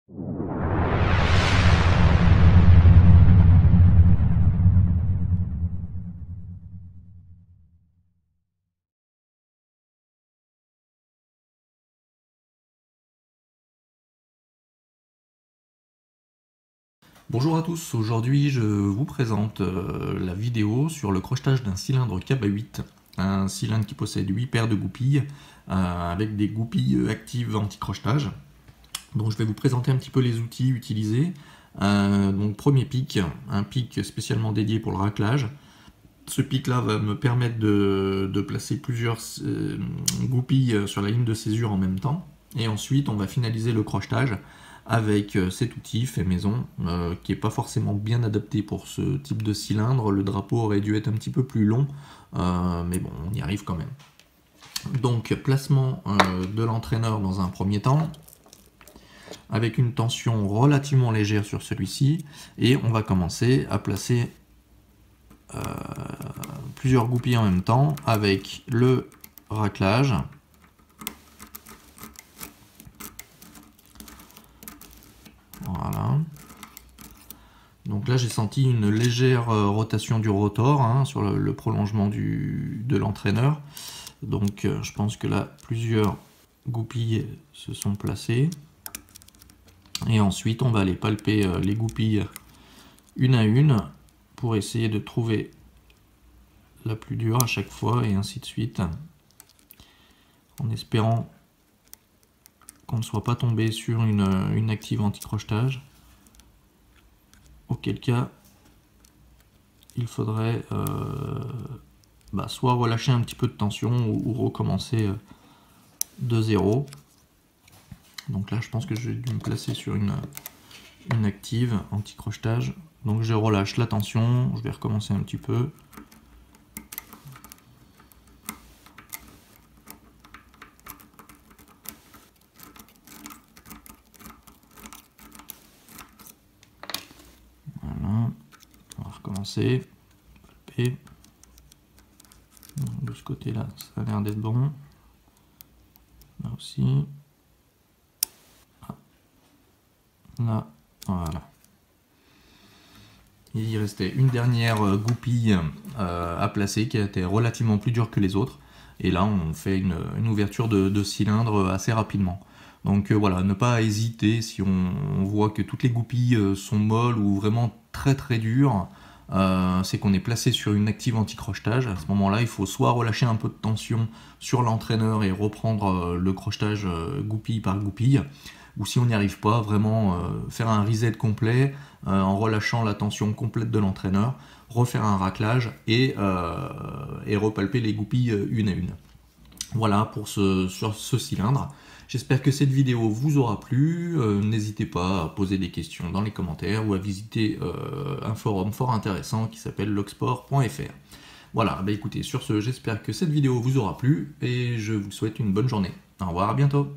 Bonjour à tous, aujourd'hui je vous présente la vidéo sur le crochetage d'un cylindre KB8, un cylindre qui possède 8 paires de goupilles avec des goupilles actives anti-crochetage. Donc je vais vous présenter un petit peu les outils utilisés. Donc premier pic, un pic spécialement dédié pour le raclage. Ce pic là va me permettre de placer plusieurs goupilles sur la ligne de césure en même temps. Et ensuite on va finaliser le crochetage avec cet outil fait maison qui n'est pas forcément bien adapté pour ce type de cylindre. Le drapeau aurait dû être un petit peu plus long, mais bon, on y arrive quand même. Donc placement de l'entraîneur dans un premier temps, avec une tension relativement légère sur celui-ci, et on va commencer à placer plusieurs goupilles en même temps avec le raclage. Voilà. Donc là j'ai senti une légère rotation du rotor sur le prolongement de l'entraîneur. Donc je pense que là plusieurs goupilles se sont placées. Et ensuite on va aller palper les goupilles une à une pour essayer de trouver la plus dure à chaque fois et ainsi de suite. En espérant qu'on ne soit pas tombé sur une active anti-crochetage. Auquel cas, il faudrait soit relâcher un petit peu de tension ou recommencer de zéro. Donc là, je pense que j'ai dû me placer sur une active anti-crochetage. Donc je relâche la tension, je vais recommencer un petit peu. Voilà, on va recommencer. Palper. De ce côté-là, ça a l'air d'être bon. Là aussi. Là, voilà. Il restait une dernière goupille à placer qui a été relativement plus dure que les autres. Et là, on fait une ouverture de cylindre assez rapidement. Donc voilà, ne pas hésiter si on voit que toutes les goupilles sont molles ou vraiment très très dures. C'est qu'on est placé sur une active anti-crochetage. À ce moment-là, il faut soit relâcher un peu de tension sur l'entraîneur et reprendre le crochetage goupille par goupille, ou si on n'y arrive pas, vraiment faire un reset complet en relâchant la tension complète de l'entraîneur, refaire un raclage et repalper les goupilles une à une. Voilà pour sur ce cylindre. J'espère que cette vidéo vous aura plu. N'hésitez pas à poser des questions dans les commentaires ou à visiter un forum fort intéressant qui s'appelle logsport.fr. Voilà, écoutez, sur ce, j'espère que cette vidéo vous aura plu et je vous souhaite une bonne journée. Au revoir, à bientôt.